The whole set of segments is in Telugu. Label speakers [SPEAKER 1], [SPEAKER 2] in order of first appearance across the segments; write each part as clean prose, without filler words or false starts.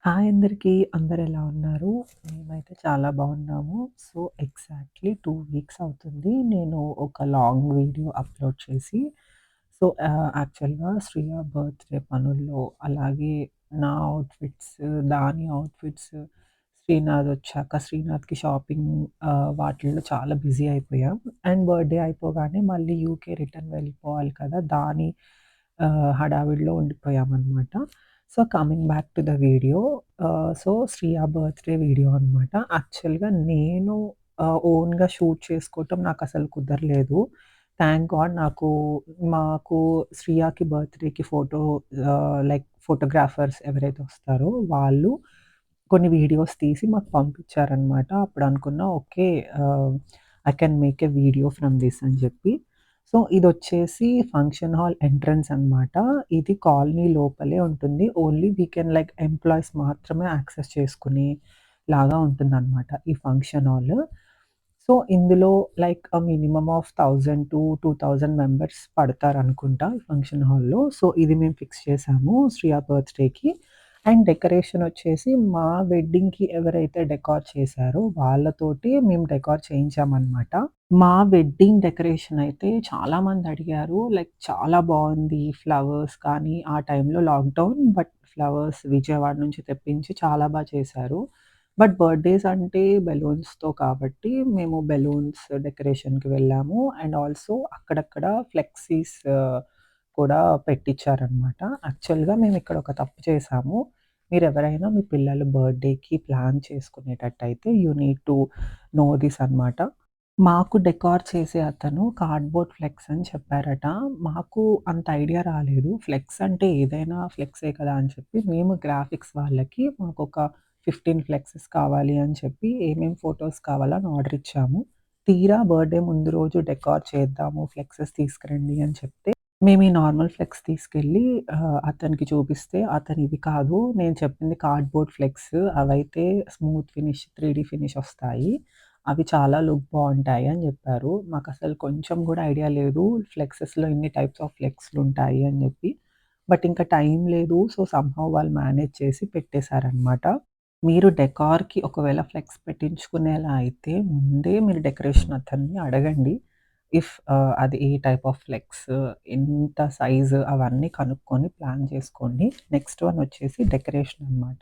[SPEAKER 1] హాయ్ అందరికీ. అందరెలా ఉన్నారు? మేమైతే చాలా బాగున్నాము. సో, ఎగ్జాక్ట్‌లీ 2 వీక్స్ అవుతుంది నేను ఒక లాంగ్ వీడియో అప్‌లోడ్ చేసి. సో, యాక్చువల్‌గా శ్రియ బర్త్‌డే పనుల్లో, అలాగే నా అవుట్‌ఫిట్స్, దాని అవుట్‌ఫిట్స్, శ్రీనాథ్‌కి షాపింగ్ వాటిల్లో చాలా బిజీ అయిపోయాం. అండ్ బర్త్‌డే అయిపోగానే మళ్ళీ యూకే రిటర్న్ వెళ్ళిపోవాలి కదా! దాని హడావిడిలో ఉండిపోయామనమాట. So, coming back to the video. So, Shriya birthday video అనమాట. యాక్చువల్‌గా నేను ఓన్‌గా షూట్ చేసుకోవటం నాకసలు కుదరలేదు. థాంక్ గాడ్ మాకు శ్రియకి బర్త్‌డేకి లైక్ ఫోటోగ్రాఫర్స్ ఎవరైతే వస్తారో వాళ్ళు కొన్ని వీడియోస్ తీసి మాకు పంపించారనమాట. అప్పుడు అనుకున్నా okay. I can make a video from this అని చెప్పి. సో, ఇదొచ్చేసి ఫంక్షన్ హాల్ ఎంట్రన్స్ అనమాట. ఇది కాలనీ లోపలే ఉంటుంది. Only we can like employees మాత్రమే యాక్సెస్ చేసుకునే లాగా ఉంటుందనమాట ఈ ఫంక్షన్ హాల్. సో, ఇందులో లైక్ మినిమమ్ ఆఫ్ 1000-2000 మెంబర్స్ పడతారనుకుంటా ఈ ఫంక్షన్ హాల్‌లో. సో, ఇది మేము ఫిక్స్ చేసాము శ్రియ బర్త్‌డేకి. అండ్ డెకరేషన్ వచ్చేసి మా వెడ్డింగ్‌కి ఎవరైతే డెకార్ చేశారో వాళ్ళతోటి మేము డెకార్ చేయించామనమాట. మా వెడ్డింగ్ డెకరేషన్ అయితే చాలామంది అడిగారు. లైక్ చాలా బావుంది. ఫ్లవర్స్ కానీ ఆ టైంలో లాక్‌డౌన్ బట్ ఫ్లవర్స్ విజయవాడ నుంచి తెప్పించి చాలా చేశారు. బట్ బర్త్‌డేస్ అంటే బెలూన్స్‌తో కాబట్టి మేము బెలూన్స్ డెకరేషన్‌కి వెళ్ళాము. అండ్ ఆల్సో అక్కడక్కడ ఫ్లెక్సీస్ కూడా పెట్టించారనమాట. యాక్చువల్‌గా మేమిక్కడ ఒక తప్పు చేశాము. మీరెవరైనా మీ పిల్లల బర్త్‌డేకి ప్లాన్ చేసుకునేటట్టయితే you need to know this అనమాట. మాకు డెకార్ చేసే అతను కార్డ్‌బోర్డ్ ఫ్లెక్స్ అని చెప్పారట. మాకు అంత ఐడియా రాలేదు. ఫ్లెక్స్ అంటే ఏదైనా ఫ్లెక్సే కదా అని చెప్పి మేము గ్రాఫిక్స్ వాళ్ళకి మాకొక 15 ఫ్లెక్సెస్ కావాలి అని చెప్పి ఏమేం ఫోటోస్ కావాలని ఆర్డర్ ఇచ్చాము. తీరా బర్త్‌డే ముందు రోజు డెకార్ చేద్దాము, ఫ్లెక్సెస్ తీసుకురండి అని చెప్తే, మేము ఈ నార్మల్ ఫ్లెక్స్ తీసుకెళ్ళి అతనికి చూపిస్తే, అతను ఇవి కాదు నేను చెప్పింది కార్డ్‌బోర్డ్ ఫ్లెక్స్ అవైతే స్మూత్ ఫినిష్, 3డీ ఫినిష్ వస్తాయి. అవి చాలా లుక్ బావుంటాయి అని జెప్పారు. మాకసలు కొంచెం గూడా ఐడియా లేదు. ఫ్లెక్సెస్‌లో ఇన్ని టైప్స్ ఆఫ్ ఫ్లెక్స్‌లుంటాయి అని జెప్పి. బట్ ఇంకా టైం లేదు. సో, సమ్‌హౌ వాళ్ళు మేనేజ్ చేసి పెట్టేసారనమాట. మీరు డెకార్‌కి ఒకవేళ ఫ్లెక్స్ పెట్టించుకునేలా అయితే ముందే మీరు డెకరేషన్ అతన్ని అడగండి. అది ఏ టైప్ ఆఫ్ ఫ్లెక్స్, ఎంత సైజు అవన్నీ కనుక్కొని ప్లాన్ చేసుకోండి. నెక్స్ట్ వన్ వచ్చేసి డెకరేషన్ అనమాట.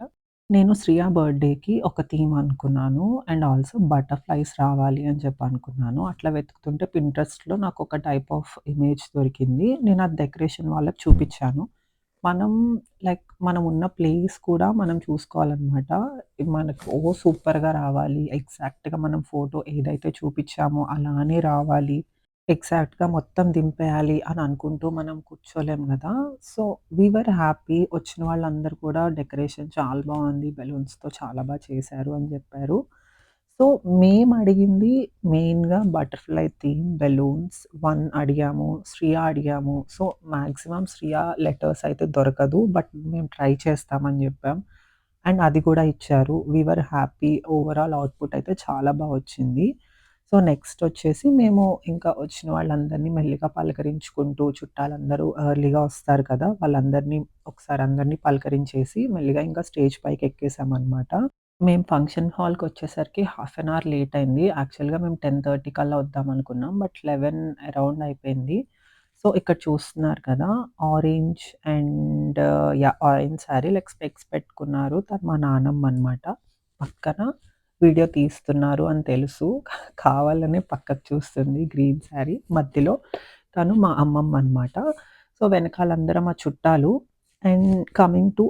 [SPEAKER 1] నేను శ్రియ బర్త్‌డేకి ఒక థీమ్ అనుకున్నాను. అండ్ ఆల్సో బటర్‌ఫ్లైస్ రావాలి అని చెప్పి అనుకున్నాను. అట్లా వెతుకుతుంటే పింట్రెస్ట్‌లో నాకొక టైప్ ఆఫ్ ఇమేజ్ దొరికింది. నేను అది డెకరేషన్ వాళ్ళకి చూపిచ్చాను. మనం మనం ఉన్న ప్లేస్ కూడా మనం చూసుకోవాలనమాట. మనకు సూపర్‌గా రావాలి. ఎగ్జాక్ట్‌గా మనం ఫోటో ఏదైతే చూపిచ్చామో అలానే రావాలి. ఎగ్జాక్ట్‌గా మొత్తం దింపేయాలి అని అనుకుంటూ మనం కూర్చోలేం గదా! So, we were happy. వచ్చిన వాళ్ళందరూ కూడా డెకరేషన్ చాలా బావుంది. బెలూన్స్‌తో చాలా చేశారు అని జెప్పారు. సో, మేమడిగింది మెయిన్‌గా బటర్‌ఫ్లై థీమ్, బెలూన్స్ 1 అడిగాము. శ్రియ అడిగాము. సో, మాక్సిమం శ్రియ లెటర్స్ అయితే దొరకదు. బట్ మేము ట్రై చేస్తామని జెప్పాం. అండ్ అది కూడా ఇచ్చారు. వి వర్ హ్యాపీ. ఓవరాల్ అవుట్‌పుట్ అయితే చాలా వచ్చింది. సో, నెక్స్టొచ్చేసి మేము ఇంకా వచ్చిన వాళ్ళందరినీ మెల్లిగా పలకరించుకుంటూ చుట్టాలందరూ ఎర్లీగా వస్తారు కదా! వాళ్ళందరినీ ఒకసారి అందరిని పలకరించేసి మెల్లిగా ఇంకా స్టేజ్ పైకెక్కేసామనమాట. మేము ఫంక్షన్ హాల్‌కొచ్చేసరికి హాఫ్ అన్ అవర్ లేట్ అయింది. యాక్చువల్‌గా మేము 10:30 కల్లా వద్దామనుకున్నాం. బట్ 11 అరౌండ్ అయిపోయింది. సో, ఇక్కడ చూస్తున్నారు కదా! Orange and orange sari like specs పెట్టుకున్నారు. తను మా నానమ్మనమాట. పక్కన వీడియో తీస్తున్నారు అని తెలుసు. కావాలనే పక్కకు చూస్తుంది గ్రీన్ శారీ. మధ్యలో తను మా అమ్మమ్మనమాట. సో, వెనకాలందరం మా చుట్టాలు. అండ్ కమింగ్ టు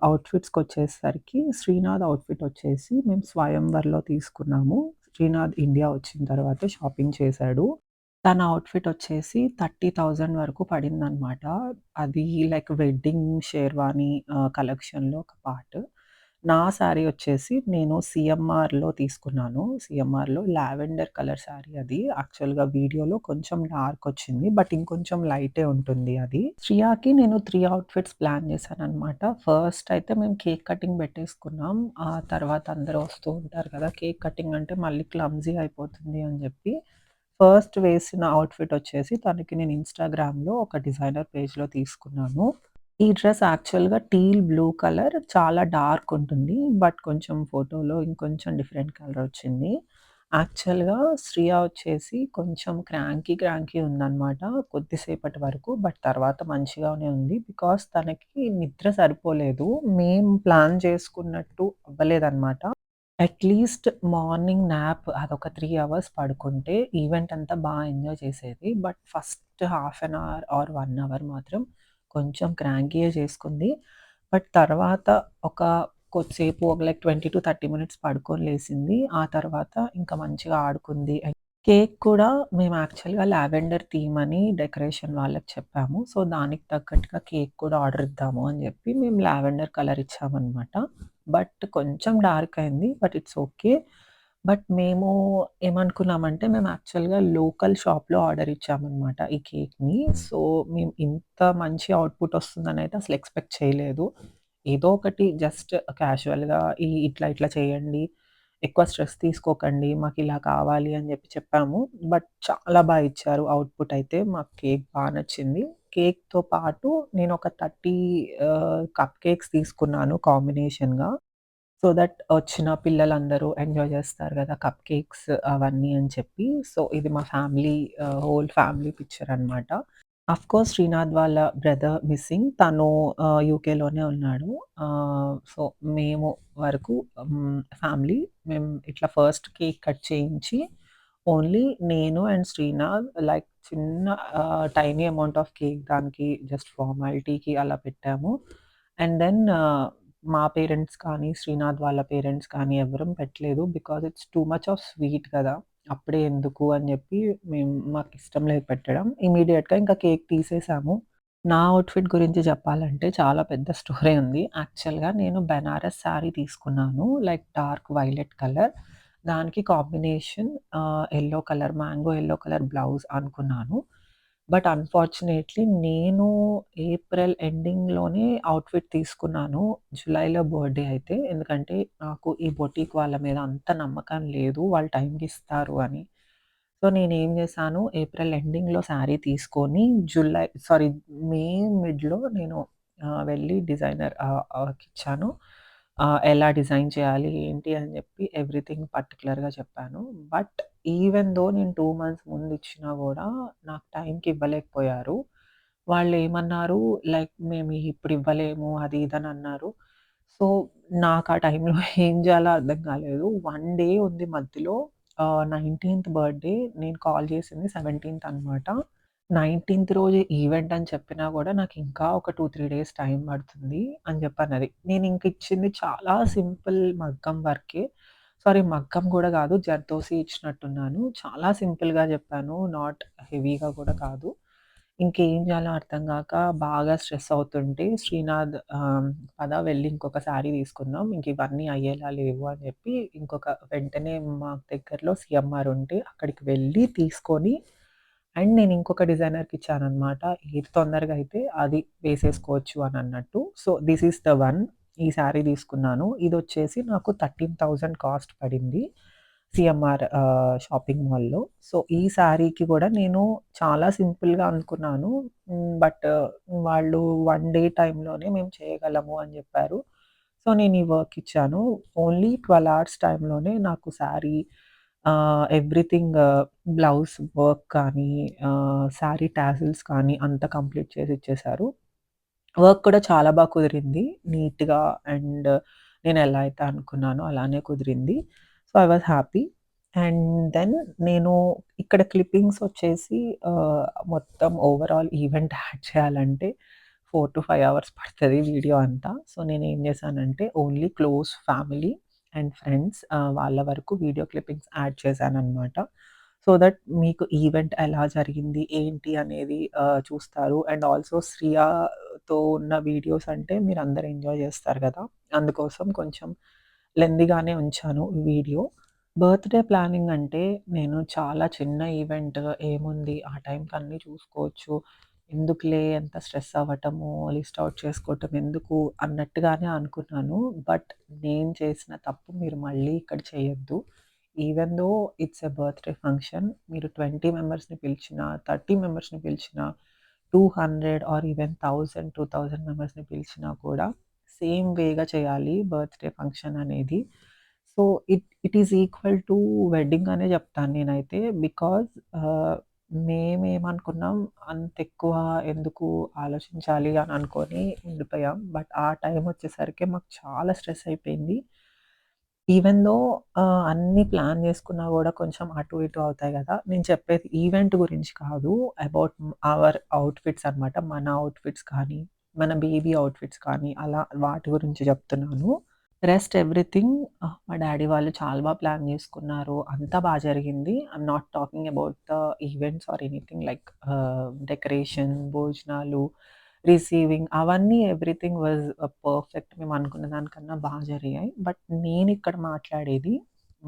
[SPEAKER 1] అవుట్‌ఫిట్స్‌కొచ్చేసరికి శ్రీనాథ్ అవుట్‌ఫిట్ వచ్చేసి మేము స్వయంవర్‌లో తీసుకున్నాము. శ్రీనాథ్ ఇండియా వచ్చిన తర్వాత షాపింగ్ చేశాడు. తన అవుట్‌ఫిట్ వచ్చేసి 30,000 వరకు పడిందనమాట. అది లైక్ వెడ్డింగ్ షేర్వానీ కలెక్షన్‌లో ఒక పార్ట్. నా శారీ వచ్చేసి నేను సీఎంఆర్‌లో తీసుకున్నాను. సీఎంఆర్‌లో లావెండర్ కలర్ శారీ అది. యాక్చువల్‌గా వీడియోలో కొంచెం డార్క్ వచ్చింది. బట్ ఇంకొంచెం లైటే ఉంటుంది అది. శ్రియాకి నేను 3 అవుట్‌ఫిట్స్ ప్లాన్ చేశాననమాట. ఫస్ట్ అయితే మేము కేక్ కటింగ్ పెట్టేసుకున్నాం. ఆ తర్వాత అందరూ వస్తూ ఉంటారు కదా! కేక్ కటింగ్ అంటే మళ్ళీ క్లమ్జీ అయిపోతుంది అని చెప్పి ఫస్ట్ వేసిన అవుట్‌ఫిట్ వచ్చేసి తనకి నేను ఇన్‌స్టాగ్రామ్‌లో ఒక డిజైనర్ పేజ్‌లో తీసుకున్నాను. ఈ డ్రెస్ యాక్చువల్‌గా టీల్ బ్లూ కలర్ చాలా డార్క్ ఉంటుంది. బట్ కొంచెం ఫోటోలో ఇంకొంచెం డిఫరెంట్ కలర్ వచ్చింది. యాక్చువల్‌గా శ్రియ వచ్చేసి కొంచెం క్రాంకీ ఉందనమాట కొద్దిసేపటి వరకు. బట్ తర్వాత మంచిగానే ఉంది. బికాజ్ తనకి నిద్ర సరిపోలేదు. మేము ప్లాన్ చేసుకున్నట్టు అవ్వలేదనమాట. అట్‌లీస్ట్ మార్నింగ్ న్యాప్ అదొక 3 అవర్స్ పడుకుంటే ఈవెంట్ అంతా ఎంజాయ్ చేసేది. But first half an hour or 1 hour మాత్రం కొంచెం క్రాంకీయే చేసుకుంది. బట్ తర్వాత ఒక కొద్దిసేపు ఒక లైక్ 20-30 మినిట్స్ పడుకొని లేసింది. ఆ తర్వాత ఇంకా మంచిగా ఆడుకుంది. కేక్ కూడా మేము యాక్చువల్‌గా లావెండర్ థీమ్ అని డెకరేషన్ వాళ్ళకి చెప్పాము. సో, దానికి తగ్గట్టుగా కేక్ కూడా ఆర్డర్ ఇద్దాము అని జెప్పి మేము లావెండర్ కలర్ ఇచ్చామనమాట. బట్ కొంచెం డార్క్ అయింది. But it's okay. బట్ మేము ఏమనుకున్నామంటే మేము యాక్చువల్‌గా లోకల్ షాప్‌లో ఆర్డర్ ఇచ్చామనమాట ఈ కేక్‌ని. సో, మేము ఇంత మంచి అవుట్‌పుట్ వస్తుందనైతే అసలు ఎక్స్‌పెక్ట్ చేయలేదు. ఏదో ఒకటి జస్ట్ క్యాజువల్‌గా ఇట్లా చేయండి. ఎక్కువ స్ట్రెస్ తీసుకోకండి. మాకిలా కావాలి అని జెప్పి చెప్పాము. బట్ చాలా ఇచ్చారు అవుట్‌పుట్ అయితే. మాకు కేక్ నచ్చింది. కేక్‌తో పాటు నేనొక 30 కప్ కేక్స్ తీసుకున్నాను కాంబినేషన్‌గా. సో దట్ వచ్చిన పిల్లలందరూ ఎంజాయ్ జేస్తారు గదా! కప్ కేక్స్ అవన్నీ అని చెప్పి. సో, ఇది మా ఫ్యామిలీ హోల్ ఫ్యామిలీ పిక్చర్ అనమాట. అఫ్‌కోర్స్ శ్రీనాథ్ వాళ్ళ బ్రదర్ మిస్సింగ్. తను యూకేలోనే ఉన్నాడు. సో, మేము వరకు ఫ్యామిలీ మేము ఇట్లా ఫస్ట్ కేక్ కట్ చేయించి, ఓన్లీ నేను అండ్ శ్రీనాథ్ లైక్ చిన్న టైనీ అమౌంట్ ఆఫ్ కేక్ దానికి జస్ట్ ఫార్మాలిటీకి అలా పెట్టాము. అండ్ దెన్ మా పేరెంట్స్ కానీ, శ్రీనాథ్ వాళ్ళ పేరెంట్స్ కానీ ఎవ్వరం పెట్టలేదు. Because it's too much of sweet కదా! అప్పుడే ఎందుకు అని జెప్పి మాకిష్టం లేదు పెట్టడం. ఇమ్మీడియేట్‌గా ఇంకా కేక్ తీసేసాము. నా ఔట్‌ఫిట్ గురించి చెప్పాలంటే చాలా పెద్ద స్టోరీ ఉంది. యాక్చువల్‌గా నేను బెనారస్ శారీ తీసుకున్నాను. Like dark violet colour. దానికి combination yellow colour mango yellow colour blouse అనుకున్నాను. బట్ అన్‌ఫార్చునేట్‌లీ నేను ఏప్రిల్ ఎండింగ్‌లోనే ఔట్‌ఫిట్ తీసుకున్నాను. జులైలో బర్త్‌డే అయితే. ఎందుకంటే నాకు ఈ బొటీక్ వాళ్ళ మీద అంత నమ్మకం లేదు. వాళ్ళు టైంకి ఇస్తారు అని. సో, నేనేం జేశాను, ఏప్రిల్ ఎండింగ్‌లో శారీ తీసుకొని మే మిడ్‌లో నేను వెళ్ళి డిజైనర్ కిచ్చాను. ఎలా డిజైన్ చేయాలి, ఏంటి అని జెప్పి ఎవ్రీథింగ్ పర్టిక్యులర్‌గా చెప్పాను. బట్ ఈవెన్ దో నేను 2 మంత్స్ ముందిచ్చినా గూడా నాకు టైంకి ఇవ్వలేకపోయారు. వాళ్ళేమన్నారు లైక్ మేము ఇప్పుడు ఇవ్వలేము అది ఇది అని అన్నారు. సో, నాకు ఆ టైంలో ఏం జేయాలో అర్థం కాలేదు. 1 డే ఉంది మధ్యలో 19థ్ బర్త్‌డే. నేను కాల్ చేసింది 17థ్ అనమాట. 19థ్ రోజు ఈవెంట్ అని చెప్పినా గూడా నాకింకా ఒక 2, 3 డేస్ టైం పడుతుంది అని జెప్పన్నది. నేనింక ఇచ్చింది చాలా సింపుల్ మగ్గం వర్కే. సారీ మగ్గం గూడా గాదు. జర్దోసి ఇచ్చినట్టున్నాను. చాలా సింపుల్‌గా జెప్పాను. నాట్ హెవీగా గూడా కాదు. ఇంకేం జేయాలో అర్థం గాక బాగా స్ట్రెస్ అవుతుంటే శ్రీనాథ్ పద వెళ్లి ఇంకొక శారీ తీసుకుందాం. ఇంకివన్నీ అయ్యేలా లేవు అని జెప్పి వెంటనే మాకు దగ్గరలో సీఎంఆర్ ఉంటే అక్కడికి వెళ్లి తీసుకొని అండ్ నేను ఇంకొక డిజైనర్‌కిచ్చాననమాట. ఏది తొందరగా అయితే అది వేసేసుకోవచ్చు అనన్నట్టు. So, this is the one. ఈ శారీ తీసుకున్నాను. ఇదొచ్చేసి నాకు 13,000 కాస్ట్ పడింది. సీఎంఆర్ షాపింగ్ మాల్‌లో. సో, ఈ శారీకి గూడా నేను చాలా సింపుల్‌గా అనుకున్నాను. బట్ వాళ్ళు 1 డే టైమ్‌లోనే మేము చేయగలము అని జెప్పారు. సో, నేను ఈ వర్క్ ఇచ్చాను. ఓన్లీ 12 అవర్స్ టైమ్‌లోనే నాకు శారీ ఎవ్రీథింగ్ బ్లౌజ్ వర్క్ కానీ, శారీ టాజిల్స్ కానీ అంతా కంప్లీట్ చేసి ఇచ్చేశారు. వర్క్ కూడా చాలా కుదిరింది. నీట్‌గా అండ్ నేనెలా అయితే అనుకున్నానో అలానే కుదిరింది. So, I was happy. And then నేను ఇక్కడ క్లిప్పింగ్స్ వచ్చేసి మొత్తం ఓవరాల్ ఈవెంట్ యాడ్ చేయాలంటే 4-5 అవర్స్ పడతది వీడియో అంతా. సో, నేనేం చేశానంటే only close family and friends వాళ్ళ వరకు వీడియో క్లిప్పింగ్స్ యాడ్ చేశాననమాట. సో దట్ మీకు ఈవెంట్ ఎలా జరిగింది, ఏంటి అనేది చూస్తారు. అండ్ ఆల్సో శ్రియతో ఉన్న వీడియోస్ అంటే మీరందరూ ఎంజాయ్ జేస్తారు గదా! అందుకోసం కొంచెం లెంథీగానే ఉంచాను వీడియో. బర్త్‌డే ప్లానింగ్ అంటే నేను చాలా చిన్న ఈవెంట్ ఏముంది ఆ టైంకి అన్నీ చూసుకోవచ్చు. ఎందుకులే ఎంత స్ట్రెస్ అవ్వటము, లిస్ట్ ఔట్ చేసుకోవటం ఎందుకు అన్నట్టుగానే అనుకున్నాను. బట్ నేను చేసిన తప్పు మీరు మళ్ళీ ఇక్కడ చేయొద్దు. Even though it's a birthday function మీరు 20 మెంబర్స్‌ని పిలిచినా, 30 మెంబర్స్‌ని పిలిచినా 200 ఆర్ ఈవెన్ 1000, 2000 మెంబర్స్‌ని పిలిచినా కూడా సేమ్ వేగా చేయాలి బర్త్‌డే ఫంక్షన్ అనేది. So, it is equal to wedding అనే చెప్తాను నేనైతే. బికాజ్ ఆహ్, మేమేమనుకున్నాం అంతెక్కువ ఎందుకు ఆలోచించాలి అని అనుకోని ఉండిపోయాం. బట్ ఆ టైమొచ్చేసరికి మాకు చాలా స్ట్రెస్ అయిపోయింది. ఈవెన్ దో అన్నీ ప్లాన్ చేసుకున్నా గూడా కొంచెం అటు ఇటు అవుతాయి గదా! నేను చెప్పేది ఈవెంట్ గురించి కాదు. అబౌట్ అవర్ అవుట్‌ఫిట్స్ అనమాట. మన అవుట్‌ఫిట్స్ కానీ, మన బేబీ అవుట్‌ఫిట్స్ కానీ అలా వాటి గురించి చెప్తున్నాను. రెస్ట్ ఎవ్రీథింగ్ మా డ్యాడీ వాళ్ళు చాలా ప్లాన్ చేసుకున్నారు. అంతా జరిగింది. I'm not talking about the events or anything like decoration, భోజనాలు, రిసీవింగ్ అవన్నీ ఎవ్రీథింగ్ వాస్ పర్ఫెక్ట్. మేము అనుకున్న దానికన్నా జరిగాయి. బట్ నేనిక్కడ మాట్లాడేది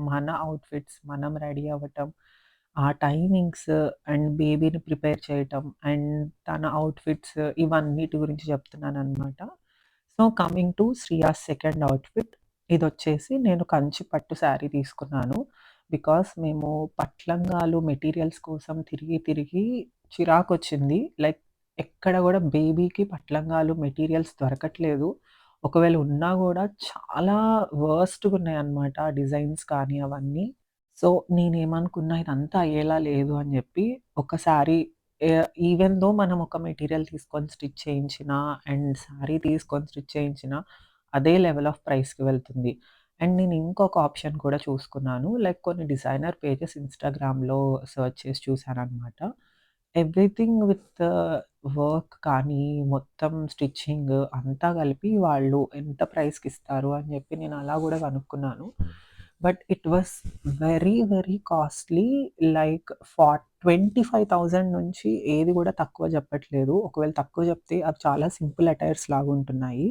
[SPEAKER 1] మన అవుట్‌ఫిట్స్, మనం రెడీ అవ్వటం, ఆ టైమింగ్స్ అండ్ బేబీని ప్రిపేర్ చేయటం అండ్ తన అవుట్‌ఫిట్స్ ఇవన్నిటి గురించి చెప్తున్నాననమాట. So, coming to Shriya's second outfit. ఇదొచ్చేసి నేను కంచి పట్టు శారీ తీసుకున్నాను. బికాజ్ మేము పట్లంగాలు మెటీరియల్స్ కోసం తిరిగి, తిరిగి చిరాకొచ్చింది. లైక్ ఎక్కడ గూడా బేబీకి పట్లంగాలు మెటీరియల్స్ దొరకట్లేదు. ఒకవేళ ఉన్నా గూడా చాలా వరస్ట్‌గున్నాయన్నమాట డిజైన్స్ కానీ అవన్నీ. సో, నేనేమనుకున్నా ఇదంతా అయ్యేలా లేదు అని జెప్పి ఒకసారి ఈవెన్ దో మనం ఒక మెటీరియల్ తీసుకొని స్టిచ్ చేయించినా అండ్ శారీ తీసుకొని స్టిచ్ చేయించినా అదే లెవెల్ ఆఫ్ ప్రైస్‌కి వెళ్తుంది. అండ్ నేను ఇంకొక ఆప్షన్ కూడా చూసుకున్నాను. లైక్ కొన్ని డిజైనర్ పేజెస్ ఇన్‌స్టాగ్రామ్‌లో సెర్చ్ చేసి చూసాననమాట. ఎవ్రీథింగ్ విత్ వర్క్ కానీ, మొత్తం స్టిచ్చింగ్ అంతా కలిపి వాళ్ళు ఎంత ప్రైస్‌కిస్తారు అని జెప్పి నేను అలా గూడా కనుక్కున్నాను. But it was very, very costly. Like 25,000 నుంచి ఏది గూడా తక్కువ జెప్పట్లేదు. ఒకవేళ తక్కువ జెప్తే అవి చాలా సింపుల్ అటైర్స్ లాగుంటున్నాయి.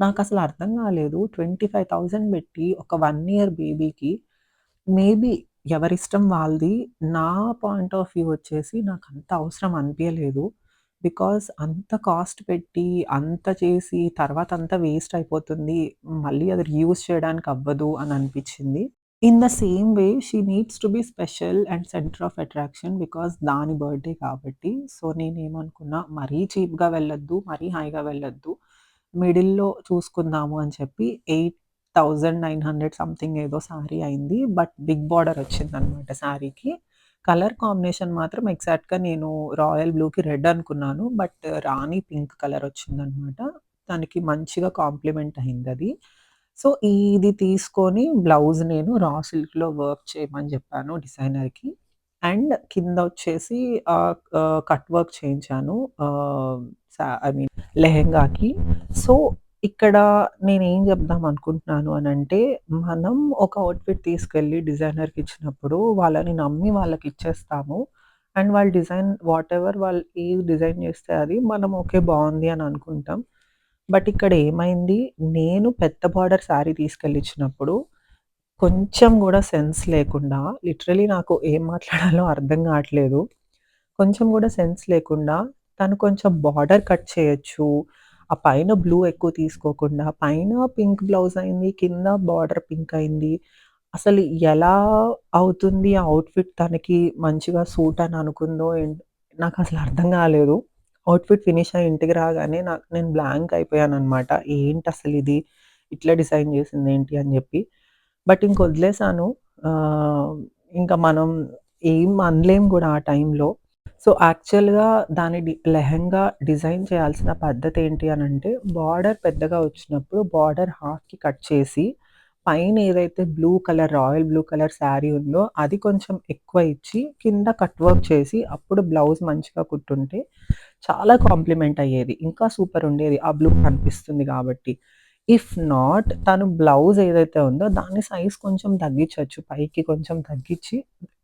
[SPEAKER 1] నాకసలు అర్థం గాలేదు. 25,000 బెట్టి ఒక 1 ఇయర్ బేబీకి మేబీ ఎవరిష్టం వాళ్ళది. నా పాయింట్ ఆఫ్ వ్యూ వచ్చేసి నాకంత అవసరం అనిపియలేదు. బికాజ్ అంత కాస్ట్ పెట్టి, అంత చేసి తర్వాత అంతా వేస్ట్ అయిపోతుంది. మళ్ళీ అది రీయూజ్ చేయడానికి అవ్వదు అని అనిపిచ్చింది. In the same way she needs to be special and centre of attraction because దాని బర్త్‌డే కాబట్టి. సో, నేనేమనుకున్నా మరీ చీప్‌గా వెళ్ళొద్దు, మరీ హైగా వెళ్ళొద్దు. మిడిల్‌లో చూసుకుందాము అని చెప్పి 8,900 సంథింగ్ ఏదో శారీ అయింది. బట్ బిగ్ బార్డర్ వచ్చిందనమాట శారీకి. కలర్ కాంబినేషన్ మాత్రం ఎగ్జాక్ట్‌గా నేను రాయల్ బ్లూకి రెడ్ అనుకున్నాను. బట్ రాణి పింక్ కలర్ వచ్చిందనమాట. దానికి మంచిగా కాంప్లిమెంట్ అయిందది. సో, ఇది తీసుకొని బ్లౌజ్ నేను రా సిల్క్‌లో వర్క్ చేయమని జెప్పాను డిజైనర్‌కి. అండ్ కిందొచ్చేసి కట్ వర్క్ చేయించాను. ఐ మీన్ లెహెంగాకి. సో, ఇక్కడ నేనేం జెప్దాం అనుకుంటున్నాను అనంటే, మనం ఒక అవుట్‌ఫిట్ తీసుకెళ్ళి డిజైనర్‌కిచ్చినప్పుడు వాళ్ళని నమ్మి వాళ్ళకిచ్చేస్తాము. అండ్ వాళ్ళు డిజైన్ వాటెవర్ వాళ్ళు ఏది డిజైన్ జేస్తే అది మనం ఓకే బావుంది అని అనుకుంటాం. బట్ ఇక్కడ ఏమైంది, నేను పెద్ద బార్డర్ శారీ తీసుకెళ్ళిచ్చినప్పుడు కొంచెం గూడా సెన్స్ లేకుండా లిటరల్లీ నాకు ఏం మాట్లాడాలో అర్థం గాట్లేదు. కొంచెం గూడా సెన్స్ లేకుండా తను కొంచెం బార్డర్ కట్ చేయొచ్చు. ఆ పైన బ్లూ ఎక్కువ తీసుకోకుండా పైన పింక్ బ్లౌజ్ అయింది. కింద బార్డర్ పింక్ అయింది. అసలు ఎలా అవుతుంది ఆ ఔట్‌ఫిట్ తనకి మంచిగా సూట్ అని అనుకుందో నాకసలు అర్థం గాలేదు. ఔట్‌ఫిట్ ఫినిష్ అయ్యి ఇంటికి రాగానే నేను బ్లాంక్ అయిపోయాననమాట. ఏంటసలిది? ఇట్లా డిజైన్ జేసిందేంటి అని జెప్పి. బట్ ఇంక వదిలేసాను. ఆహ్, ఇంక మనం ఏం అనలేం గూడా ఆ టైంలో. సో, యాక్చువల్‌గా దాని లెహెంగా డిజైన్ చేయాల్సిన పద్ధతేంటి అనంటే, బార్డర్ పెద్దగా వచ్చినప్పుడు బార్డర్ హాఫ్‌కి కట్ చేసి, పైన ఏదైతే blue colour, royal blue colour sari ఉందో, అది కొంచెం ఎక్కువ ఇచ్చి, కింద కట్ వర్క్ చేసి, అప్పుడు బ్లౌజ్ మంచిగా కుట్టుంటే, చాలా కాంప్లిమెంట్ అయ్యేది. ఇంకా సూపర్ ఉండేది. ఆ బ్లూ కనిపిస్తుంది గాబట్టి. ఇఫ్ నాట్ తను బ్లౌజ్ ఏదైతే ఉందో, దాని సైజ్ కొంచెం తగ్గిచ్చొచ్చు. పైకి కొంచెం తగ్గిచ్చి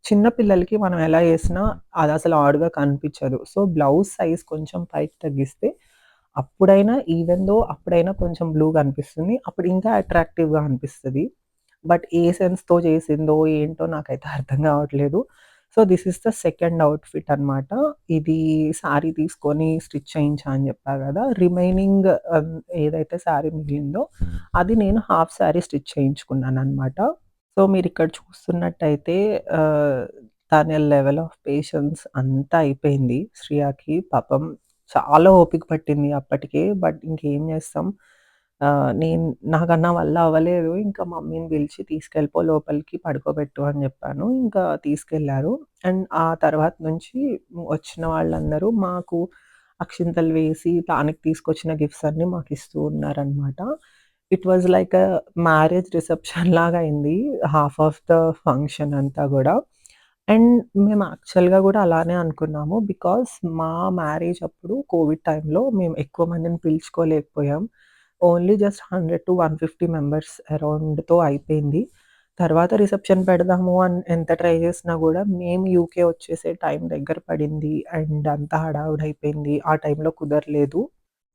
[SPEAKER 1] చిన్న పిల్లలకి మనం ఎలా ఏసినా అదసలు ఆడ్‌గా కనిపిచ్చదు. సో, బ్లౌజ్ సైజ్ కొంచెం పైకి తగ్గిస్తే అప్పుడైనా ఈవెన్ దో అప్పుడైనా కొంచెం బ్లూ కనిపిస్తుంది. అప్పుడు ఇంకా అట్రాక్టివ్‌గా అనిపిస్తది. బట్ ఏ సెన్స్‌తో చేసిందో ఏంటో నాకైతే అర్థం కావట్లేదు. So, this is the second outfit అనమాట. ఇది శారీ తీసుకొని స్టిచ్ చేయించా అని చెప్పా గదా! రిమైనింగ్ ఏదైతే శారీ మిగిలిందో అది నేను హాఫ్ శారీ స్టిచ్ చేయించుకున్నాననమాట. సో, మీరిక్కడ చూస్తున్నట్టయితే ఆహ్, తన లెవెల్ ఆఫ్ పేషెన్స్ అంతా అయిపోయింది శ్రియకి. పాపం చాలా ఓపిక పట్టింది అప్పటికే. బట్ ఇంకేం చేస్తాం. నేను నా వల్ల అవ్వలేదు. ఇంకా మమ్మీని పిలిచి తీసుకెళ్ళిపో లోపలికి పడుకోబెట్టు అని చెప్పాను. ఇంకా తీసుకెళ్లారు. అండ్ ఆ తర్వాత నుంచి వచ్చిన వాళ్ళందరూ మాకు అక్షింతలు వేసి దానికి తీసుకొచ్చిన గిఫ్ట్స్ అన్నీ మాకిస్తూ ఉన్నారనమాట. It was like marriage reception లాగా అయింది. హాఫ్ ఆఫ్ ద ఫంక్షన్ అంతా గూడా. అండ్ మేము యాక్చువల్‌గా గూడా అలానే అనుకున్నాము. బికాజ్ మా మ్యారేజ్ అప్పుడు కోవిడ్ టైమ్‌లో మేము ఎక్కువ మందిని పిలుచుకోలేకపోయాం. ఓన్లీ జస్ట్ 100-150 మెంబర్స్ అరౌండ్‌తో అయిపోయింది. తర్వాత రిసెప్షన్ పెడదాము అని ఎంత ట్రై చేసినా గూడా మేము యూకే వచ్చేసే టైం దగ్గర పడింది. అండ్ అంతా హడావుడయిపోయింది. ఆ టైంలో కుదరలేదు.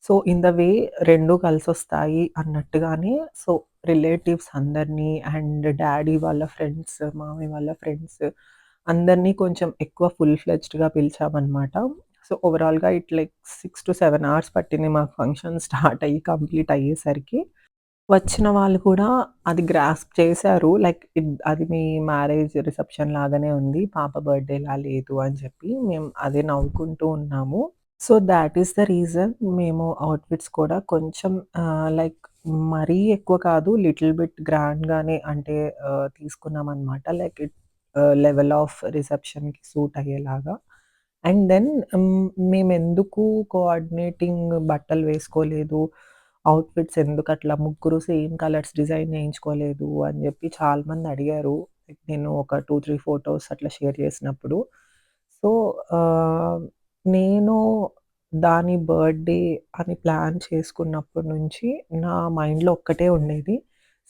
[SPEAKER 1] సో, ఇన్ ద వే 2 కలిసొస్తాయి అన్నట్టుగానే సో, రిలేటివ్స్ అందరిని అండ్ డ్యాడీ వాళ్ళ ఫ్రెండ్స్, మామయ్య వాళ్ళ ఫ్రెండ్స్ అందరిని కొంచెం ఎక్కువ ఫుల్ ఫ్లెడ్జ్డ్‌గా పిలిచామనమాట. సో, ఓవరాల్‌గా ఇట్ లైక్ 6-7 అవర్స్ పట్టింది మాకు ఫంక్షన్ స్టార్ట్ అయ్యి కంప్లీట్ అయ్యేసరికి. వచ్చిన వాళ్ళు కూడా అది గ్రాస్ప్ చేశారు. లైక్ అది మీ మ్యారేజ్ రిసెప్షన్ లాగానే ఉంది. పాప బర్త్‌డేలా లేదు అని చెప్పి మేము అదే నవ్వుకుంటూ ఉన్నాము. So, thought is the reason మేము అవుట్‌ఫిట్స్ కూడా కొంచెం లైక్ మరీ ఎక్కువ కాదు. లిటిల్ బిట్ గ్రాండ్‌గానే అంటే తీసుకున్నామనమాట. లైక్ లెవెల్ ఆఫ్ రిసెప్షన్‌కి సూట్ అయ్యేలాగా. అండ్ దెన్ మేమెందుకు కోఆర్డినేటింగ్ బట్టలు వేసుకోలేదు, అవుట్‌ఫిట్స్ ఎందుకట్లా ముగ్గురు సేమ్ కలర్స్ డిజైన్ చేయించుకోలేదు అని జెప్పి చాలామంది అడిగారు. నేను ఒక 2, 3 ఫోటోస్ అట్లా షేర్ చేసినప్పుడు. సో, ఆహ్, నేను దాని బర్త్‌డే అని ప్లాన్ చేసుకున్నప్పటి నుంచి నా మైండ్‌లో ఒక్కటే ఉండేది.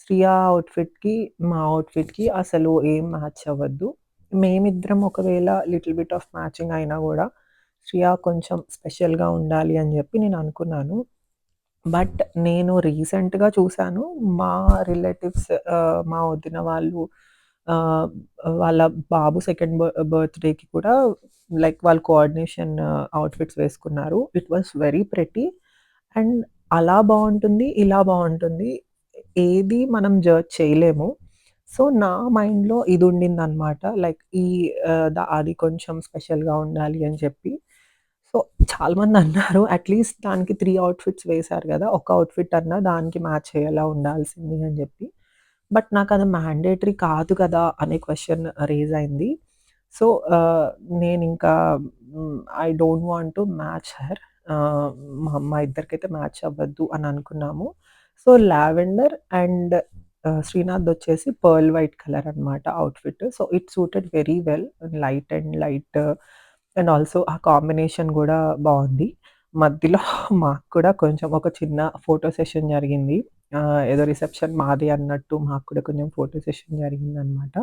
[SPEAKER 1] శ్రియ అవుట్‌ఫిట్‌కి, మా అవుట్‌ఫిట్‌కి అసలు ఏం మ్యాచ్ అవ్వద్దు. మేమిద్దరం ఒకవేళ లిటిల్ బిట్ ఆఫ్ మ్యాచింగ్ అయినా గూడా, శ్రియ కొంచెం స్పెషల్‌గా ఉండాలి అని జెప్పి నేననుకున్నాను. బట్ నేను రీసెంట్‌గా చూసాను. మా రిలేటివ్స్ మా వదిన వాళ్ళు ఆహ్, వాళ్ళ బాబు సెకండ్ బర్త్‌డేకి కూడా లైక్ వాళ్ళు కోఆర్డినేషన్ అవుట్‌ఫిట్స్ వేసుకున్నారు. It was very pretty and అలా బావుంటుంది, ఇలా బావుంటుంది. ఏది మనం జడ్జ్ చేయలేము. సో, నా మైండ్‌లో ఇదుండిందనమాట. లైక్ ఈ అది కొంచెం స్పెషల్‌గా ఉండాలి అని చెప్పి. సో, చాలామందన్నారు అట్‌లీస్ట్ దానికి 3 అవుట్‌ఫిట్స్ వేశారు గదా! ఒక అవుట్‌ఫిట్ అన్నా దానికి మ్యాచ్ అయ్యేలా ఉండాల్సింది అని జెప్పి. బట్ నాకది మ్యాండేటరీ కాదు కదా! అనే క్వెషన్ రైజ్ అయింది. సో, ఆహ్, నేనింకా I don't want to match her. Ah, మా ఇద్దరికైతే మ్యాచ్ అవ్వద్దు అని అనుకున్నాము. సో, లావెండర్ అండ్ శ్రీనాథ్‌దొచ్చేసి పర్ల్ వైట్ కలర్ అన్నమాట outfit. So, it suited very well. Light and also ఆ కాంబినేషన్ గూడా బావుంది. మధ్యలో మాకు కూడా కొంచెం ఒక చిన్న ఫోటో సెషన్ జరిగింది. ఏదో రిసెప్షన్ మాదే అన్నట్టు మాకు కూడా కొంచెం ఫోటో సెషన్ జరిగిందనమాట.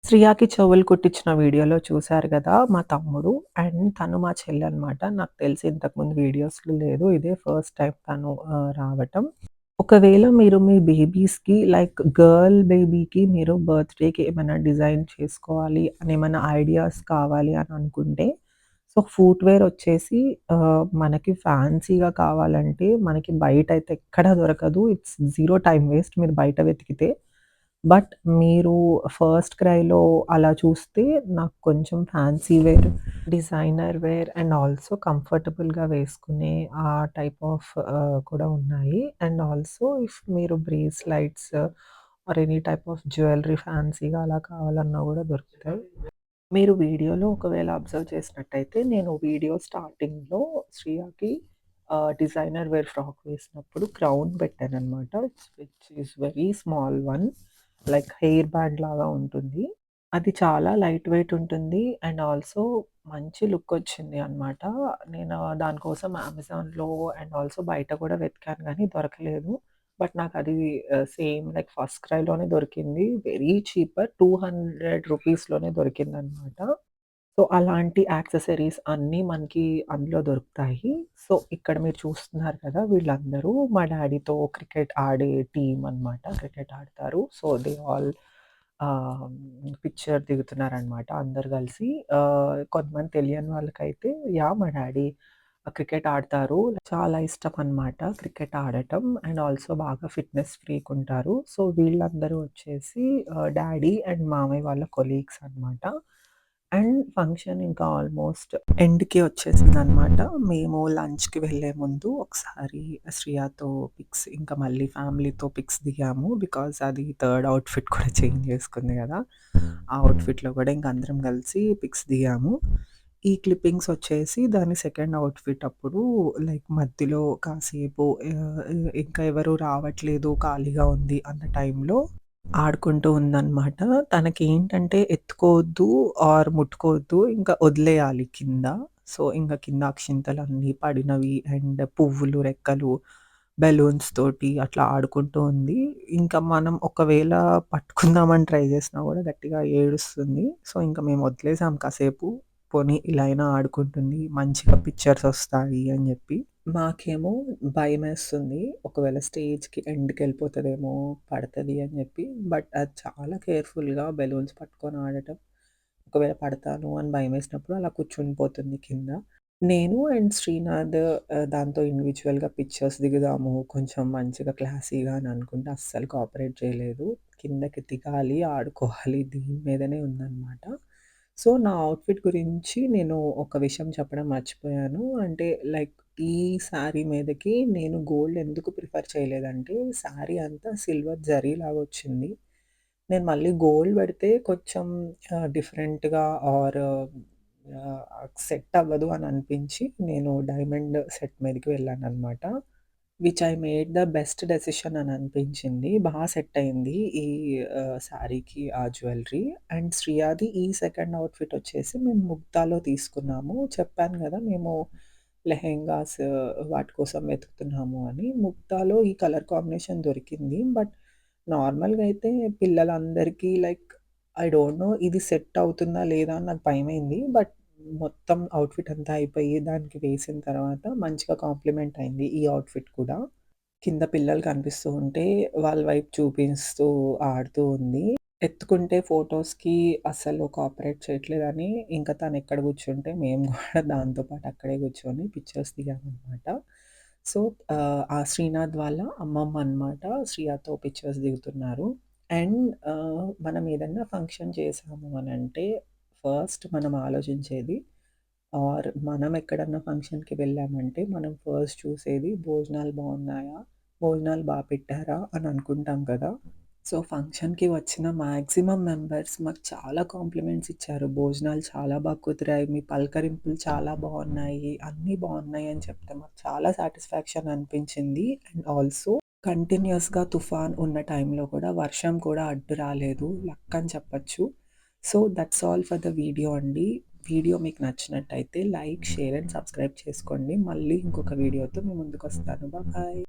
[SPEAKER 1] శ్రియకి చెవులు కుట్టించిన వీడియోలో చూసారు గదా! మా తమ్ముడు అండ్ తను మా చెల్లనమాట. నాకు తెలిసి ఇంతకుముందు వీడియోస్‌లో లేదు. ఇదే ఫస్ట్ టైమ్ తను రావటం. ఒకవేళ మీరు మీ బేబీస్‌కి లైక్ గర్ల్ బేబీకి మీరు బర్త్‌డేకి ఏమైనా డిజైన్ చేసుకోవాలి అని ఏమైనా ఐడియాస్ కావాలి అని అనుకుంటే, సో, ఫుట్‌వేర్ వచ్చేసి మనకి ఫ్యాన్సీగా కావాలంటే మనకి బయటైతే ఎక్కడ దొరకదు. ఇట్స్ జీరో టైమ్ వేస్ట్ మీరు బయట వెతికితే. బట్ మీరు ఫస్ట్ క్రైలో అలా చూస్తే నాకు కొంచెం fancy wear, designer wear and also కంఫర్టబుల్‌గా వేసుకునే ఆ టైప్ ఆఫ్ కూడా ఉన్నాయి. అండ్ ఆల్సో ఇఫ్ మీరు bracelets or any type of jewellery ఫ్యాన్సీగా అలా కావాలన్నా గూడా దొరుకుతాయి. మీరు వీడియోలో ఒకవేళ అబ్జర్వ్ చేసినట్టయితే నేను వీడియో స్టార్టింగ్‌లో శ్రియకి డిజైనర్ వేర్ ఫ్రాక్ వేసినప్పుడు క్రౌన్ పెట్టాననమాట. Which is very small one. Like hair band లాగా ఉంటుంది. అది చాలా లైట్ వెయిట్ ఉంటుంది. అండ్ ఆల్సో మంచి లుక్ వచ్చింది అనమాట. నేను దానికోసం అమెజాన్‌లో అండ్ ఆల్సో బయట కూడా వెతికాను గానీ దొరకలేదు. బట్ నాకది సేమ్ లైక్ ఫస్ట్ క్రైలోనే దొరికింది. వెరీ చీపర్ రూ. 200 దొరికిందనమాట. సో, అలాంటి యాక్సెసరీస్ అన్నీ మనకి అందులో దొరుకుతాయి. సో, ఇక్కడ మీరు చూస్తున్నారు కదా! వీళ్ళందరూ మా డ్యాడీతో క్రికెట్ ఆడే టీమ్ అనమాట. క్రికెట్ ఆడతారు. సో, దే ఆల్ ఆహ్, పిక్చర్ దిగుతున్నారనమాట అందరూ కలిసి. కొంతమంది తెలియని వాళ్ళకైతే యాహ్! మా డ్యాడీ క్రికెట్ ఆడతారు. చాలా ఇష్టమనమాట క్రికెట్ ఆడటం. అండ్ ఆల్సో బాగా ఫిట్‌నెస్ ఫ్రీక్ ఉంటారు. సో, వీళ్ళందరూ వచ్చేసి డ్యాడీ అండ్ మామయ్య వాళ్ళ కొలీగ్స్ అనమాట. అండ్ ఫంక్షన్ ఇంకా ఆల్మోస్ట్ ఎండ్‌కి వచ్చేసిందనమాట. మేము లంచ్‌కి వెళ్ళే ముందు ఒకసారి శ్రియతో పిక్స్ ఇంకా మళ్ళీ ఫ్యామిలీతో పిక్స్ దిగాము. బికాజ్ అది థర్డ్ అవుట్‌ఫిట్ కూడా చేంజ్ చేసుకుంది గదా! ఆ అవుట్‌ఫిట్‌లో కూడా ఇంక అందరం కలిసి పిక్స్ దిగాము. ఈ క్లిప్పింగ్స్ వచ్చేసి దాని సెకండ్ అవుట్‌ఫిట్ అప్పుడు లైక్ మధ్యలో కాసేపు ఇంకా ఎవరు రావట్లేదు, ఖాళీగా ఉంది అన్న టైంలో ఆడుకుంటూ ఉందనమాట. తనకేంటంటే ఎత్తుకోవద్దు ఆర్ ముట్టుకోవద్దు. ఇంకా వదిలేయాలి కింద. సో, ఇంక కింద అక్షింతలన్నీ పడినవి అండ్ పువ్వులు, రెక్కలు, బెలూన్స్ తోటి అట్లా ఆడుకుంటూ ఉంది. ఇంకా మనం ఒకవేళ పట్టుకుందామని ట్రై చేసినా గూడా గట్టిగా ఏడుస్తుంది. సో, ఇంక మేము వదిలేసాం కాసేపు. పోనీ ఇలా అయినా ఆడుకుంటుంది. మంచిగా పిక్చర్స్ ఒస్తాయి అని జెప్పి. మాకేమో భయమేస్తుంది. ఒకవేళ స్టేజ్‌కి ఎండ్‌కెళ్ళిపోతదేమో, పడతది అని జెప్పి. బట్ అది చాలా కేర్‌ఫుల్‌గా బెలూన్స్ పట్టుకొని ఆడటం. ఒకవేళ పడతాను అని భయమేసినప్పుడు అలా కూర్చుండిపోతుంది కింద. నేను అండ్ శ్రీనాథ్ దాంతో ఇండివిడ్యువల్‌గా పిక్చర్స్ దిగుదాము, కొంచెం మంచిగా క్లాసీగా అని అనుకుంటే అస్సలు కోఆపరేట్ చేయలేదు. కిందకి దిగాలి, ఆడుకోవాలి దీని మీదనే ఉందనమాట. సో, నా అవుట్‌ఫిట్ గురించి నేను ఒక విషయం చెప్పడం మర్చిపోయాను. అంటే లైక్ ఈ శారీ మీదకి నేను గోల్డ్ ఎందుకు ప్రిఫర్ చేయలేదంటే, శారీ అంతా సిల్వర్ జరీలాగొచ్చింది. నేను మళ్ళీ గోల్డ్ పెడితే కొంచెం డిఫరెంట్‌గా ఆర్ సెట్ అవ్వదు అని అనిపించి నేను డైమండ్ సెట్ మీదకి వెళ్ళాననమాట. Which I made the best decision అని అనిపించింది. సెట్ అయింది ఈ శారీకి ఆ జ్యువెల్లరీ. అండ్ శ్రియాది ఈ సెకండ్ అవుట్‌ఫిట్ వచ్చేసి మేము ముక్తాలో తీసుకున్నాము. చెప్పాను గదా! మేము లెహెంగాస్ వాటి కోసం వెతుకుతున్నాము అని. ముక్తాలో ఈ కలర్ కాంబినేషన్ దొరికింది. బట్ నార్మల్‌గా అయితే పిల్లలందరికీ లైక్ ఐ డోంట్ నో ఇది సెట్ అవుతుందా లేదా అని నాకు భయమైంది. బట్ మొత్తం అవుట్‌ఫిట్ అంతా అయిపోయి దానికి వేసిన తర్వాత మంచిగా కాంప్లిమెంట్ అయింది ఈ అవుట్‌ఫిట్ కూడా. కింద పిల్లలు కనిపిస్తూ ఉంటే వాళ్ళ వైపు చూపిస్తూ ఆడుతూ ఉంది. ఎత్తుకుంటే ఫోటోస్‌కి అస్సలు కోఆపరేట్ చేయట్లేదని ఇంకా తనెక్కడ కూర్చుంటే మేము గూడా దాంతో పాటు అక్కడే కూర్చొని పిక్చర్స్ దిగామనమాట. సో, ఆ శ్రీనాథ్ వాళ్ళ అమ్మమ్మ అనమాట. శ్రియతో పిక్చర్స్ దిగుతున్నారు. అండ్ మనం ఏదన్నా ఫంక్షన్ చేసాము అనంటే ఫస్ట్ మనం ఆలోచించేది ఆర్ మనం ఎక్కడన్నా ఫంక్షన్‌కి వెళ్ళామంటే మనం ఫస్ట్ చూసేది భోజనాలు బావున్నాయా? భోజనాలు పెట్టారా? అని అనుకుంటాం కదా! సో, ఫంక్షన్‌కి వచ్చిన మాక్సిమం మెంబర్స్ మాకు చాలా కాంప్లిమెంట్స్ ఇచ్చారు. భోజనాలు చాలా కుదిరాయి. మీ పలకరింపులు చాలా బావున్నాయి. అన్నీ బావున్నాయి అని చెప్తే మాకు చాలా సాటిస్ఫాక్షన్ అనిపించింది. అండ్ ఆల్సో కంటిన్యూయస్‌గా తుఫాన్ ఉన్న టైంలో కూడా వర్షం కూడా అడ్డు రాలేదు. లక్ అని చెప్పొచ్చు. So, that's all for the video అండి. వీడియో మీకు నచ్చినట్టయితే లైక్, షేర్ అండ్ సబ్స్క్రైబ్ చేసుకోండి. మళ్ళీ ఇంకొక వీడియోతో మీ ముందుకొస్తాను. బాయ్.